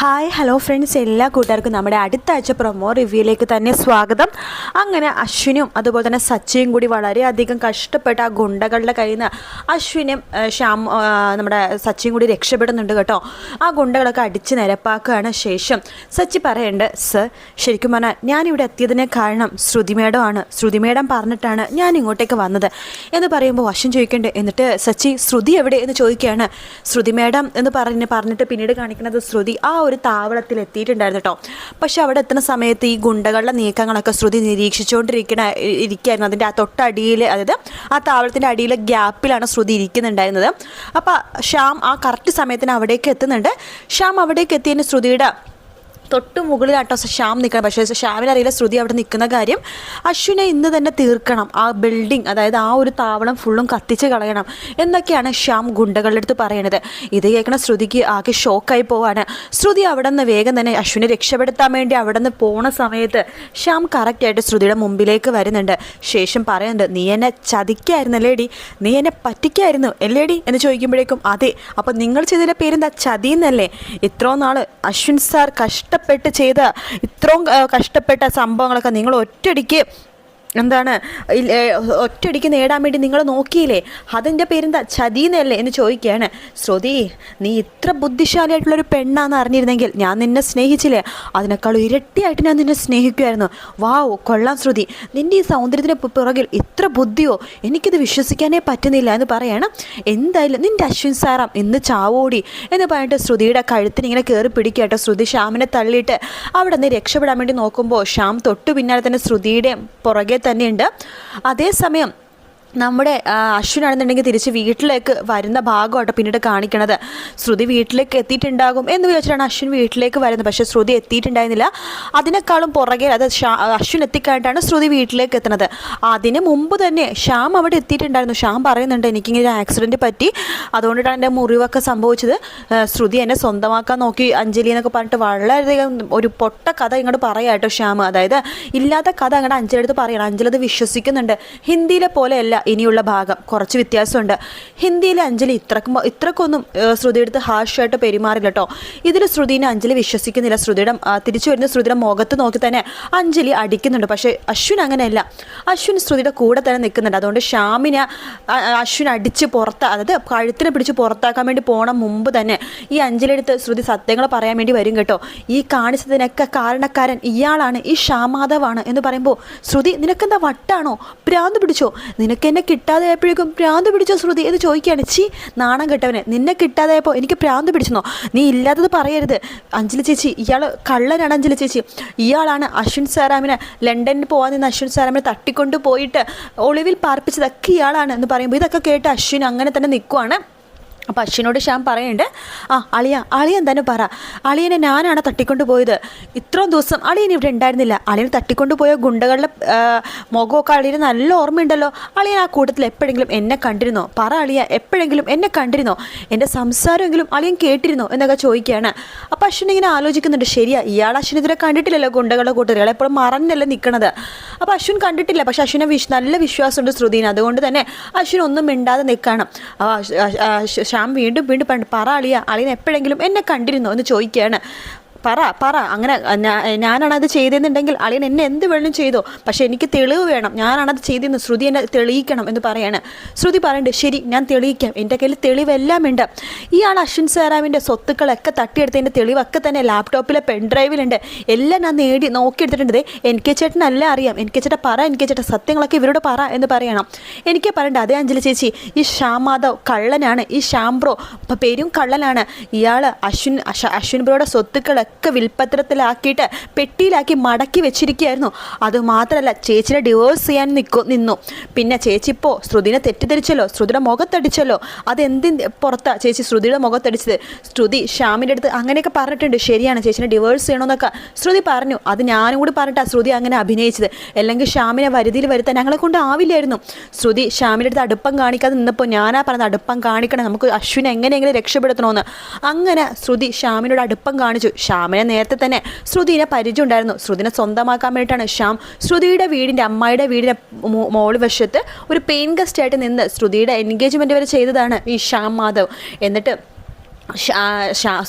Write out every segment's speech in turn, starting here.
Hi hello friends, എല്ലാ കൂട്ടുകാർക്കും നമ്മുടെ അടുത്ത ആഴ്ച പ്രൊമോ റിവ്യൂയിലേക്ക് തന്നെ സ്വാഗതം. അങ്ങനെ അശ്വിനും അതുപോലെ തന്നെ സച്ചിയും കൂടി വളരെയധികം കഷ്ടപ്പെട്ട ആ ഗുണ്ടകളുടെ കയ്യിൽ നിന്ന് അശ്വിനും നമ്മുടെ സച്ചിയും കൂടി രക്ഷപ്പെടുന്നുണ്ട് കേട്ടോ. ആ ഗുണ്ടകളൊക്കെ അടിച്ച് നിരപ്പാക്കുകയാണ്. ശേഷം സച്ചി പറയുന്നുണ്ട്, സർ ശരിക്കും പറഞ്ഞാൽ ഞാനിവിടെ എത്തിയതിനെ കാരണം ശ്രുതി മേഡമാണ്, ശ്രുതി മേഡം പറഞ്ഞിട്ടാണ് ഞാൻ ഇങ്ങോട്ടേക്ക് വന്നത് എന്ന് പറയുമ്പോൾ അശ്വിൻ ചോദിക്കുന്നുണ്ട്, എന്നിട്ട് സച്ചി ശ്രുതി എവിടെ എന്ന് ചോദിക്കുകയാണ്. ശ്രുതി മേഡം എന്ന് പറഞ്ഞിട്ട് പിന്നീട് കാണിക്കുന്നത് ശ്രുതി ആ ഒരു താവളത്തിൽ എത്തിയിട്ടുണ്ടായിരുന്നു കേട്ടോ. പക്ഷെ അവിടെ എത്തുന്ന സമയത്ത് ഈ ഗുണ്ടകളുടെ നീക്കങ്ങളൊക്കെ ശ്രുതി ഇരിക്കുകയായിരുന്നു. അതിൻ്റെ ആ തൊട്ടടിയിൽ, അതായത് ആ താവളത്തിൻ്റെ അടിയിലെ ഗ്യാപ്പിലാണ് ശ്രുതി ഇരിക്കുന്നുണ്ടായിരുന്നത്. അപ്പോൾ ശ്യാം ആ കറക്റ്റ് സമയത്തിന് അവിടേക്ക് എത്തുന്നുണ്ട്. ശ്യാം അവിടേക്ക് എത്തിയതിന് ശ്രുതിയുടെ തൊട്ട് മുകളിലാട്ടോ ശ്യാം നിൽക്കണം. പക്ഷേ ശ്യാമിനറിയില്ല ശ്രുതി അവിടെ നിൽക്കുന്ന കാര്യം. അശ്വിനെ ഇന്ന് തന്നെ തീർക്കണം, ആ ബിൽഡിംഗ്, അതായത് ആ ഒരു താവളം ഫുള്ളും കത്തിച്ച് കളയണം എന്നൊക്കെയാണ് ശ്യാം ഗുണ്ടകളുടെ അടുത്ത് പറയണത്. ഇത് കേൾക്കണ ശ്രുതിക്ക് ആകെ ഷോക്കായി പോവാണ്. ശ്രുതി അവിടെ നിന്ന് വേഗം തന്നെ അശ്വിനെ രക്ഷപ്പെടുത്താൻ വേണ്ടി അവിടെ നിന്ന് പോണ സമയത്ത് ശ്യാം കറക്റ്റായിട്ട് ശ്രുതിയുടെ മുമ്പിലേക്ക് വരുന്നുണ്ട്. ശേഷം പറയുന്നുണ്ട്, നീ എന്നെ ചതിക്കായിരുന്നല്ലേടി, നീ എന്നെ പറ്റിക്കായിരുന്നു അല്ലേടി എന്ന് ചോദിക്കുമ്പോഴേക്കും അതെ, അപ്പം നിങ്ങൾ ചെയ്തതിൻ്റെ പേരെന്താ, ചതി എന്നല്ലേ? ഇത്രയും നാൾ അശ്വിൻ സാർ ചെയ്ത ഇത്രയും കഷ്ടപ്പെട്ട സംഭവങ്ങളൊക്കെ നിങ്ങൾ ഒറ്റയടിക്ക് നേടാൻ വേണ്ടി നിങ്ങൾ നോക്കിയില്ലേ, അതിൻ്റെ പേരെന്താ, ചതിയെന്നല്ലേ എന്ന് ചോദിക്കുകയാണ്. ശ്രുതി, നീ ഇത്ര ബുദ്ധിശാലിയായിട്ടുള്ളൊരു പെണ്ണാന്ന് അറിഞ്ഞിരുന്നെങ്കിൽ ഞാൻ നിന്നെ സ്നേഹിച്ചില്ലേ, അതിനേക്കാൾ ഇരട്ടിയായിട്ട് ഞാൻ നിന്നെ സ്നേഹിക്കുമായിരുന്നു. വാവ്, കൊള്ളാം ശ്രുതി, നിൻ്റെ ഈ സൗന്ദര്യത്തിന് പിറകിൽ ഇത്ര ബുദ്ധിയോ, എനിക്കിത് വിശ്വസിക്കാനേ പറ്റുന്നില്ല എന്ന് പറയാണ്. എന്തായാലും നിൻ്റെ അശ്വിൻ സാറാം ഇന്ന് ചാവോടി എന്ന് പറഞ്ഞിട്ട് ശ്രുതിയുടെ കഴുത്തിന് ഇങ്ങനെ കയറി പിടിക്കട്ടോ. ശ്രുതി ശ്യാമിനെ തള്ളിയിട്ട് അവിടെ നിന്ന് രക്ഷപ്പെടാൻ വേണ്ടി നോക്കുമ്പോൾ ശ്യാം തൊട്ടു പിന്നാലെ തന്നെ ശ്രുതിയുടെ പുറകെ തന്നെയുണ്ട്. അതേസമയം നമ്മുടെ അശ്വിനാണെന്നുണ്ടെങ്കിൽ തിരിച്ച് വീട്ടിലേക്ക് വരുന്ന ഭാഗമായിട്ട് പിന്നീട് കാണിക്കണത്. ശ്രുതി വീട്ടിലേക്ക് എത്തിയിട്ടുണ്ടാകും എന്ന് വിചാരിച്ചിട്ടാണ് അശ്വിൻ വീട്ടിലേക്ക് വരുന്നത്. പക്ഷേ ശ്രുതി എത്തിയിട്ടുണ്ടായിരുന്നില്ല. അതിനേക്കാളും പുറകെ, അത് അശ്വിൻ എത്തിക്കാനായിട്ടാണ് ശ്രുതി വീട്ടിലേക്ക് എത്തുന്നത്. അതിന് മുമ്പ് തന്നെ ശ്യാം അവിടെ എത്തിയിട്ടുണ്ടായിരുന്നു. ശ്യാം പറയുന്നുണ്ട്, എനിക്കിങ്ങനെ ഒരു ആക്സിഡൻറ്റ് പറ്റി, അതുകൊണ്ടിട്ടാണ് എൻ്റെ മുറിവൊക്കെ സംഭവിച്ചത്. ശ്രുതി എന്നെ സ്വന്തമാക്കാൻ നോക്കി അഞ്ജലി എന്നൊക്കെ പറഞ്ഞിട്ട് വളരെയധികം ഒരു പൊട്ട കഥ ഇങ്ങോട്ട് പറയാം കേട്ടോ ശ്യാം. അതായത് ഇല്ലാത്ത കഥ അങ്ങോട്ട് അഞ്ജലി അടുത്ത് പറയണം. അഞ്ജലി അത് വിശ്വസിക്കുന്നുണ്ട്. ഹിന്ദിയിലെ പോലെയല്ല ഇനിയുള്ള ഭാഗം, കുറച്ച് വ്യത്യാസമുണ്ട്. ഹിന്ദിയിലെ അഞ്ജലി ഇത്രക്കൊന്നും ശ്രുതിയെടുത്ത് ഹാർഷായിട്ട് പെരുമാറില്ല കേട്ടോ. ഇതിൽ ശ്രുതിനെ അഞ്ജലി വിശ്വസിക്കുന്നില്ല. തിരിച്ചു വരുന്ന ശ്രുതിയുടെ മുഖത്ത് നോക്കി തന്നെ അഞ്ജലി അടിക്കുന്നുണ്ട്. പക്ഷേ അശ്വിൻ അങ്ങനെയല്ല, അശ്വിൻ ശ്രുതിയുടെ കൂടെ തന്നെ നിൽക്കുന്നുണ്ട്. അതുകൊണ്ട് ശ്യാമിനെ അശ്വിൻ അടിച്ച് അതായത് കഴുത്തിനെ പിടിച്ച് പുറത്താക്കാൻ വേണ്ടി പോണ മുമ്പ് തന്നെ ഈ അഞ്ജലി എടുത്ത് ശ്രുതി സത്യങ്ങൾ പറയാൻ വേണ്ടി വരും കേട്ടോ. ഈ കാണിച്ചതിനൊക്കെ കാരണക്കാരൻ ഇയാളാണ്, ഈ ശ്യാമാധവാണ് എന്ന് പറയുമ്പോൾ ശ്രുതി, നിനക്കെന്താ വട്ടാണോ, ഭ്രാന്ത് പിടിച്ചോ, നിനക്ക് എന്നെ കിട്ടാതെയായപ്പോഴേക്കും ഭ്രാന്ത് പിടിച്ചോ ശ്രുതി എന്ന് ചോദിക്കുകയാണ്. നാണം കെട്ടവനെ, നിന്നെ കിട്ടാതെയായപ്പോൾ എനിക്ക് ഭ്രാന്ത് പിടിച്ചെന്നോ, നീ ഇല്ലാത്തത് പറയരുത് അഞ്ജലി ചേച്ചി, ഇയാൾ കള്ളനാണ് അഞ്ജലി ചേച്ചി, ഇയാളാണ് അശ്വിൻ സാറാമിനെ ലണ്ടനിൽ പോകാൻ നിന്ന് അശ്വിൻ സാറാമിനെ തട്ടിക്കൊണ്ട് പോയിട്ട് ഒളിവിൽ പാർപ്പിച്ചതൊക്കെ ഇയാളാണ് എന്ന് പറയുമ്പോൾ ഇതൊക്കെ കേട്ട് അശ്വിൻ അങ്ങനെ തന്നെ നിൽക്കുവാണ്. അപ്പോൾ അശ്വിനോട് ശ്യാം പറയുന്നുണ്ട്, അളിയൻ തന്നെ പറ, അളിയനെ ഞാനാണ് തട്ടിക്കൊണ്ട് പോയത്, ഇത്രയും ദിവസം അളിയൻ ഇവിടെ ഉണ്ടായിരുന്നില്ല, അളിയനെ തട്ടിക്കൊണ്ട് പോയ ഗുണ്ടകളുടെ മുഖമൊക്കെ അളിയന് നല്ല ഓർമ്മയുണ്ടല്ലോ, അളിയൻ ആ കൂട്ടത്തിൽ എപ്പോഴെങ്കിലും എന്നെ കണ്ടിരുന്നോ, പറ അളിയ, എപ്പോഴെങ്കിലും എന്നെ കണ്ടിരുന്നോ, എൻ്റെ സംസാരമെങ്കിലും അളിയൻ കേട്ടിരുന്നോ എന്നൊക്കെ ചോദിക്കുകയാണ്. അപ്പോൾ അശ്വിൻ ഇങ്ങനെ ആലോചിക്കുന്നുണ്ട്, ശരിയാ, ഇയാൾ അശ്വിൻ ഇതിനെ കണ്ടിട്ടില്ലല്ലോ, ഗുണ്ടകളുടെ കൂട്ടരുകൾ എപ്പോഴും മറന്നല്ലേ നിൽക്കണത്. അപ്പോൾ അശ്വിൻ കണ്ടിട്ടില്ല, പക്ഷേ അശ്വിനെ നല്ല വിശ്വാസമുണ്ട് ശ്രുതിന്. അതുകൊണ്ട് തന്നെ അശ്വിൻ ഒന്നും മിണ്ടാതെ നിൽക്കണം. ശ്യാം വീണ്ടും പറ അളിയ, അളിയൻ എപ്പോഴെങ്കിലും എന്നെ കണ്ടിരുന്നോ എന്ന് ചോദിക്കുകയാണ്. പറ അങ്ങനെ ഞാനാണത് ചെയ്തതെന്നുണ്ടെങ്കിൽ അളിയൻ എന്നെ എന്ത് വേണം ചെയ്തോ, പക്ഷേ എനിക്ക് തെളിവ് വേണം, ഞാനാണത് ചെയ്തതെന്ന് ശ്രുതി എന്നെ തെളിയിക്കണം എന്ന് പറയാണ്. ശ്രുതി പറയുന്നുണ്ട്, ശരി ഞാൻ തെളിയിക്കാം, എൻ്റെ കയ്യിൽ തെളിവെല്ലാം ഉണ്ട്. ഇയാൾ അശ്വിൻ സാറാമിൻ്റെ സ്വത്തുക്കളൊക്കെ തട്ടിയെടുത്തതിൻ്റെ തെളിവൊക്കെ തന്നെ ലാപ്ടോപ്പിലെ പെൻഡ്രൈവിലുണ്ട്, എല്ലാം ഞാൻ നോക്കിയെടുത്തിട്ടുണ്ട്. എനിക്ക് ചേട്ടനല്ല അറിയാം, എനിക്ക് ചേട്ടാ പറ, എനിക്ക് ചേട്ടാ സത്യങ്ങളൊക്കെ ഇവരോട് പറ എന്ന് പറയണം. എനിക്ക് പറയണ്ട, അതേ അഞ്ജലി ചേച്ചി, ഈ ശ്യാം മാധവ് കള്ളനാണ്, ഈ ശ്യാം ബ്രോ പേരും കള്ളനാണ്, ഇയാൾ അശ്വിൻ ബ്രോയുടെ സ്വത്തുക്കളൊക്കെ വിൽപ്പത്രത്തിലാക്കിയിട്ട് പെട്ടിയിലാക്കി മടക്കി വെച്ചിരിക്കുകയായിരുന്നു. അതുമാത്രമല്ല ചേച്ചിനെ ഡിവോഴ്സ് ചെയ്യാൻ നിന്നു. പിന്നെ ചേച്ചി ഇപ്പോൾ ശ്രുതിനെ തെറ്റിദ്ധരിച്ചല്ലോ, ശ്രുതിയുടെ മുഖത്തടിച്ചല്ലോ, പുറത്താ ചേച്ചി ശ്രുതിയുടെ മുഖത്തടിച്ചത്. ശ്രുതി ശ്യാമിൻ്റെ അടുത്ത് അങ്ങനെയൊക്കെ പറഞ്ഞിട്ടുണ്ട്, ശരിയാണ്, ചേച്ചിനെ ഡിവോഴ്സ് ചെയ്യണമെന്നൊക്കെ ശ്രുതി പറഞ്ഞു. അത് ഞാനും കൂടി പറഞ്ഞിട്ടാണ് ശ്രുതി അങ്ങനെ അഭിനയിച്ചത്, അല്ലെങ്കിൽ ശ്യാമിനെ വരുതിയിൽ വരുത്താൻ ഞങ്ങളെ കൊണ്ട് ആവില്ലായിരുന്നു. ശ്രുതി ശ്യാമിൻ്റെ അടുത്ത് അടുപ്പം കാണിക്കാതെ നിന്നപ്പോൾ ഞാനാ പറഞ്ഞത്, അടുപ്പം കാണിക്കണം, നമുക്ക് അശ്വിനെ എങ്ങനെയെങ്കിലും രക്ഷപ്പെടുത്തണമെന്ന്. അങ്ങനെ ശ്രുതി ശ്യാമിനോട് അടുപ്പം കാണിച്ചു. ശ്യാമിനെ നേരത്തെ തന്നെ ശ്രുതിനെ പരിചയം ഉണ്ടായിരുന്നു. ശ്രുതിനെ സ്വന്തമാക്കാൻ വേണ്ടിയിട്ടാണ് ശ്യാം ശ്രുതിയുടെ അമ്മയുടെ വീടിൻ്റെ മോള് വശത്ത് ഒരു പെയിൻ ഗസ്റ്റ് ആയിട്ട് നിന്ന് ശ്രുതിയുടെ എൻഗേജ്മെൻറ്റ് വരെ ചെയ്തതാണ് ഈ ശ്യാം മാധവ്. എന്നിട്ട്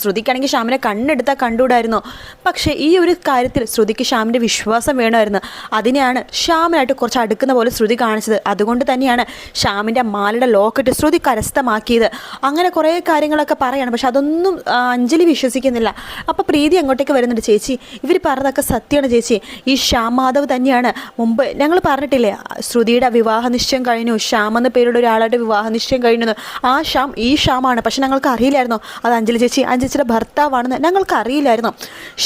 ശ്രുതിക്കാണെങ്കിൽ ശ്യാമിനെ കണ്ണെടുത്താൽ കണ്ടുകൂടായിരുന്നു. പക്ഷേ ഈ ഒരു കാര്യത്തിൽ ശ്രുതിക്ക് ശ്യാമിൻ്റെ വിശ്വാസം വേണമായിരുന്നു. അതിനെയാണ് ശ്യാമിനായിട്ട് കുറച്ച് അടുക്കുന്ന പോലെ ശ്രുതി കാണിച്ചത്. അതുകൊണ്ട് തന്നെയാണ് ശ്യാമിൻ്റെ മാലയുടെ ലോക്കറ്റ് ശ്രുതി കരസ്ഥമാക്കിയത്. അങ്ങനെ കുറേ കാര്യങ്ങളൊക്കെ പറയാണ്. പക്ഷെ അതൊന്നും അഞ്ജലി വിശ്വസിക്കുന്നില്ല. അപ്പോൾ പ്രീതി അങ്ങോട്ടേക്ക് വരുന്നുണ്ട്. ചേച്ചി, ഇവർ പറഞ്ഞതൊക്കെ സത്യമാണ് ചേച്ചി. ഈ ശ്യാം മാധവ് തന്നെയാണ് മുമ്പ് ഞങ്ങൾ പറഞ്ഞിട്ടില്ലേ, ശ്രുതിയുടെ വിവാഹ നിശ്ചയം കഴിഞ്ഞു, ശ്യാം എന്ന പേരുടെ ഒരാളുടെ വിവാഹ നിശ്ചയം കഴിഞ്ഞു. ആ ശ്യാം ഈ ശ്യാമാണ്. പക്ഷെ ഞങ്ങൾക്ക് അറിയില്ലായിരുന്നു അത് അഞ്ജലി ചേച്ചിയുടെ ഭർത്താവാണെന്ന് ഞങ്ങൾക്ക് അറിയില്ലായിരുന്നു.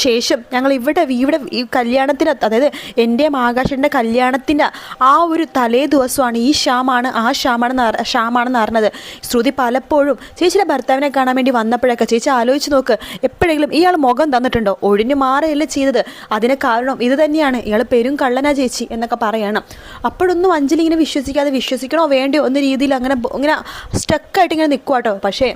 ശേഷം ഞങ്ങൾ ഇവിടെ ഈ കല്യാണത്തിന്, അതായത് എൻ്റെയും ആകാശിൻ്റെ കല്യാണത്തിൻ്റെ ആ ഒരു തലേ ദിവസമാണ് ഈ ശ്യാമാണെന്ന് അറിഞ്ഞത്. ശ്രുതി പലപ്പോഴും ചേച്ചിയുടെ ഭർത്താവിനെ കാണാൻ വേണ്ടി വന്നപ്പോഴൊക്കെ ചേച്ചി ആലോചിച്ച് നോക്ക്, എപ്പോഴെങ്കിലും ഇയാൾ മുഖം തന്നിട്ടുണ്ടോ? ഒഴിഞ്ഞു മാറുകയല്ലേ ചെയ്തത്. അതിന് കാരണം ഇത് തന്നെയാണ്, ഇയാൾ പെരും കള്ളനാ ചേച്ചി എന്നൊക്കെ പറയണം. അപ്പോഴൊന്നും അഞ്ജലി ഇങ്ങനെ വിശ്വസിക്കണോ വേണ്ടയോ എന്ന രീതിയിൽ ഇങ്ങനെ സ്റ്റക്കായിട്ട് ഇങ്ങനെ നിൽക്കുക കേട്ടോ. പക്ഷേ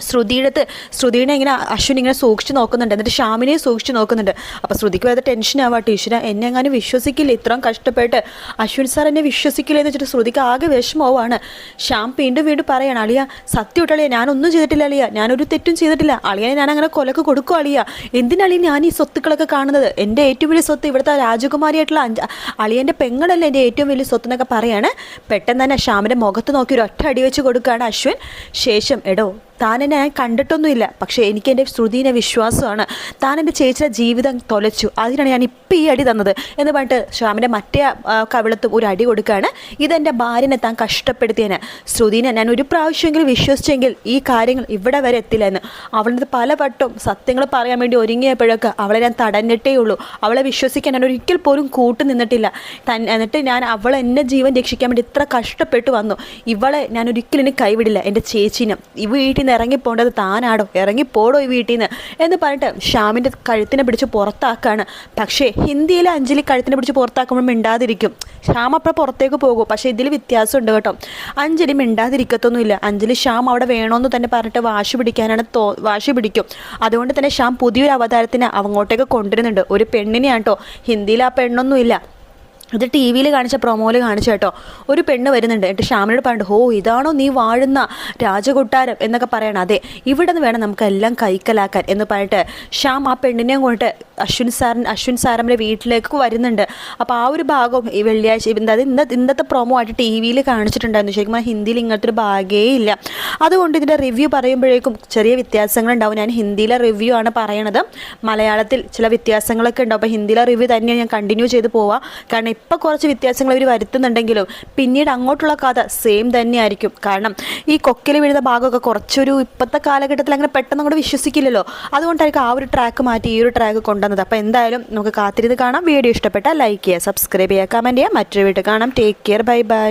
ശ്രുതിയുടെ ഇങ്ങനെ അശ്വിൻ ഇങ്ങനെ സൂക്ഷിച്ച് നോക്കുന്നുണ്ട്. എന്നിട്ട് ശ്യാമിനെ സൂക്ഷിച്ച് നോക്കുന്നുണ്ട്. അപ്പോൾ ശ്രുതിക്ക് വേറെ ടെൻഷൻ ആവാട്ടെ, ഈശ്വര എന്നെ എങ്ങാനും വിശ്വസിക്കില്ല, ഇത്രയും കഷ്ടപ്പെട്ട് അശ്വിൻ സാർ എന്നെ വിശ്വസിക്കില്ല എന്ന് വെച്ചിട്ട് ശ്രുതിക്ക് ആകെ വിഷമമാവാണ്. ശ്യാം വീണ്ടും പറയാണ്, അളിയ സത്യമായിട്ട് അളിയ ഞാനൊന്നും ചെയ്തിട്ടില്ല, അളിയ ഞാനൊരു തെറ്റും ചെയ്തിട്ടില്ല, അളിയനെ ഞാൻ അങ്ങനെ കൊലക്ക് കൊടുക്കും അളിയ, എന്തിനാളിയ ഞാൻ ഈ സ്വത്തുക്കളൊക്കെ കാണുന്നത്? എൻ്റെ ഏറ്റവും വലിയ സ്വത്ത് ഇവിടുത്തെ രാജകുമാരിയായിട്ടുള്ള അളിയൻ്റെ പെങ്ങളല്ലേ എൻ്റെ ഏറ്റവും വലിയ സ്വത്ത് എന്നൊക്കെ പറയാണ്. പെട്ടെന്ന് തന്നെ ശ്യാമിൻ്റെ മുഖത്ത് നോക്കി ഒരു ഒറ്റ അടി വെച്ച് കൊടുക്കുകയാണ് അശ്വിൻ. ശേഷം, എടോ താൻ എന്നെ ഞാൻ കണ്ടിട്ടൊന്നുമില്ല, പക്ഷേ എനിക്ക് എൻ്റെ ശ്രുതിനെ വിശ്വാസമാണ്. താൻ എൻ്റെ ചേച്ചിയുടെ ജീവിതം തൊലച്ചു, അതിനാണ് ഞാൻ ഇപ്പം ഈ അടി തന്നത് എന്ന് പറഞ്ഞിട്ട് ശ്യാമിൻ്റെ മറ്റേ കവിളത്തും ഒരു അടി കൊടുക്കുകയാണ്. ഇതെൻ്റെ ഭാര്യനെ താൻ കഷ്ടപ്പെടുത്തിയതിന്, ശ്രുതിനെ ഞാൻ ഒരു പ്രാവശ്യമെങ്കിലും വിശ്വസിച്ചെങ്കിൽ ഈ കാര്യങ്ങൾ ഇവിടെ വരെ എത്തില്ല എന്ന്. അവളുടെ പലവട്ടം സത്യങ്ങൾ പറയാൻ വേണ്ടി ഒരുങ്ങിയപ്പോഴൊക്കെ അവളെ ഞാൻ തടഞ്ഞിട്ടേ ഉള്ളൂ. അവളെ വിശ്വസിക്കാൻ ഞാൻ ഒരിക്കൽ പോലും കൂട്ടു നിന്നിട്ടില്ല. എന്നിട്ട് ഞാൻ അവളെ എൻ്റെ ജീവൻ രക്ഷിക്കാൻ വേണ്ടി ഇത്ര കഷ്ടപ്പെട്ടു വന്നു. ഇവളെ ഞാൻ ഒരിക്കലും ഇനി കൈവിടില്ല. എൻ്റെ ചേച്ചീനും ഈ വീട്ടിൽ നിന്ന് ഇറങ്ങിപ്പോണ്ടത് താനാടോ, ഇറങ്ങിപ്പോടോ ഈ വീട്ടിൽ നിന്ന് എന്ന് പറഞ്ഞിട്ട് ശ്യാമിൻ്റെ കഴുത്തിനെ പിടിച്ച് പുറത്താക്കാണ്. പക്ഷേ ഹിന്ദിയിലെ അഞ്ജലി കഴുത്തിനെ പിടിച്ച് പുറത്താക്കുമ്പോൾ മിണ്ടാതിരിക്കും. ശ്യാം അപ്പം പുറത്തേക്ക് പോകും. പക്ഷേ ഇതിൽ വ്യത്യാസമുണ്ട് കേട്ടോ. അഞ്ജലി മിണ്ടാതിരിക്കത്തൊന്നുമില്ല. അഞ്ജലി ശ്യാം അവിടെ വേണമെന്ന് തന്നെ പറഞ്ഞിട്ട് വാശി പിടിക്കും. അതുകൊണ്ട് തന്നെ ശ്യാം പുതിയൊരു അവതാരത്തിനെ അങ്ങോട്ടേക്ക് കൊണ്ടുവരുന്നുണ്ട്. ഒരു പെണ്ണിനെയാണ് കേട്ടോ. ഹിന്ദിയിൽ ആ പെണ്ണൊന്നുമില്ല. ഇത് ടി വിയിൽ കാണിച്ച പ്രൊമോയിൽ കാണിച്ച കേട്ടോ. ഒരു പെണ്ണ് വരുന്നുണ്ട്. എന്നിട്ട് ശ്യാമിനോട് പറഞ്ഞിട്ട്, ഹോ ഇതാണോ നീ വാഴുന്ന രാജകൊട്ടാരം എന്നൊക്കെ പറയണം. അതെ, ഇവിടെ നിന്ന് വേണം നമുക്കെല്ലാം കൈക്കലാക്കാൻ എന്ന് പറഞ്ഞിട്ട് ശ്യാം ആ പെണ്ണിനെയും കൊണ്ടിട്ട് അശ്വിൻ സാരമ്മയുടെ വീട്ടിലേക്ക് വരുന്നുണ്ട്. അപ്പോൾ ആ ഒരു ഭാഗം ഈ വെള്ളിയാഴ്ച, അതായത് ഇന്നത്തെ പ്രൊമോ ആയിട്ട് ടി വിയിൽ കാണിച്ചിട്ടുണ്ടായിരുന്നു. ശരിക്കും ഹിന്ദിയിൽ ഇങ്ങനത്തെ ഒരു ഭാഗേ ഇല്ല. അതുകൊണ്ട് ഇതിൻ്റെ റിവ്യൂ പറയുമ്പോഴേക്കും ചെറിയ വ്യത്യാസങ്ങളുണ്ടാവും. ഞാൻ ഹിന്ദിയിലെ റിവ്യൂ ആണ് പറയണത്. മലയാളത്തിൽ ചില വ്യത്യാസങ്ങളൊക്കെ ഉണ്ടാവും. അപ്പോൾ ഹിന്ദിയിലെ റിവ്യൂ തന്നെയാണ് ഞാൻ കണ്ടിന്യൂ ചെയ്ത് പോവാം. കാരണം ഇപ്പോൾ കുറച്ച് വ്യത്യാസങ്ങൾ ഇവർ വരുത്തുന്നുണ്ടെങ്കിലും പിന്നീട് അങ്ങോട്ടുള്ള കഥ സെയിം തന്നെയായിരിക്കും. കാരണം ഈ കൊക്കിൽ വീഴുന്ന ഭാഗമൊക്കെ കുറച്ചൊരു ഇപ്പോഴത്തെ കാലഘട്ടത്തിൽ അങ്ങനെ പെട്ടെന്ന് അങ്ങോട്ട് വിശ്വസിക്കില്ലല്ലോ. അതുകൊണ്ടായിരിക്കും ആ ഒരു ട്രാക്ക് മാറ്റി ഈ ഒരു ട്രാക്ക് കൊണ്ടുവന്നത്. അപ്പോൾ എന്തായാലും നമുക്ക് കാത്തിരുന്ന് കാണാം. വീഡിയോ ഇഷ്ടപ്പെട്ടാൽ ലൈക്ക് ചെയ്യുക, സബ്സ്ക്രൈബ് ചെയ്യുക, കമൻറ്റ് ചെയ്യുക. മറ്റൊരു വീഡിയോ കാണാം. Take care, bye bye.